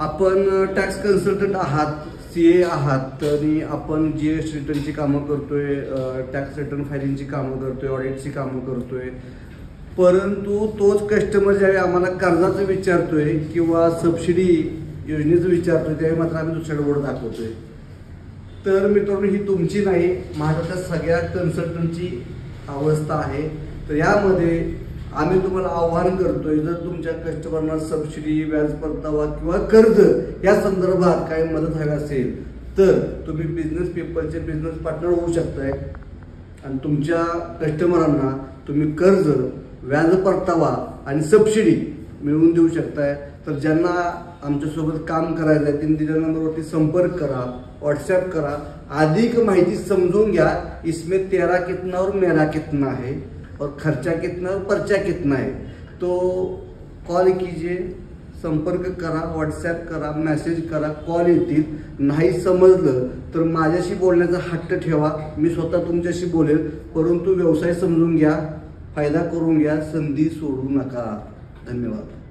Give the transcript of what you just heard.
आपण tax consultant आहात, CA आहात आणि आपण GST रिटर्नची कामं करतोय, टॅक्स रिटर्न फायलिंगची कामं करतोय, ऑडिटची कामं करतोय. परंतु तोच कस्टमर ज्यावेळी आम्हाला कर्जाचं विचारतोय किंवा सबसिडी योजनेचं विचारतोय त्यावेळी मात्र आम्ही दुसऱ्याकडे बोट दाखवतोय. तर मित्रांनो, ही तुमची नाही, माझ्या सगळ्या कन्सल्टंटची अवस्था आहे. तर यामध्ये आम्ही तुम्हाला आव्हान करतोय, जर तुमच्या कस्टमरना सबसिडी, व्याज परतावा किंवा कर्ज या संदर्भात काही मदत हवी असेल तर तुम्ही बिझनेस पेपरचे बिझनेस पार्टनर होऊ शकताय आणि तुमच्या कस्टमरांना तुम्ही कर्ज, व्याज परतावा आणि सबसिडी मिळवून देऊ शकताय. तर ज्यांना आमच्यासोबत काम करायचं आहे त्यांनी दिलेल्या नंबरवरती संपर्क करा, व्हॉट्सॲप करा, अधिक माहिती समजून घ्या. इसमें तेरा कितना और मेरा कितना है और खर्चा कितना और पर्चा कितना है. तो कॉल कीजिए, संपर्क करा, व्हॉट्सॲप करा, मेसेज करा, कॉल येतील. नाही समजलं तर माझ्याशी बोलण्याचा हट्ट ठेवा, मी स्वतः तुमच्याशी बोलेल. परंतु व्यवसाय समजून घ्या, फायदा करून घ्या, संधी सोडू नका. धन्यवाद.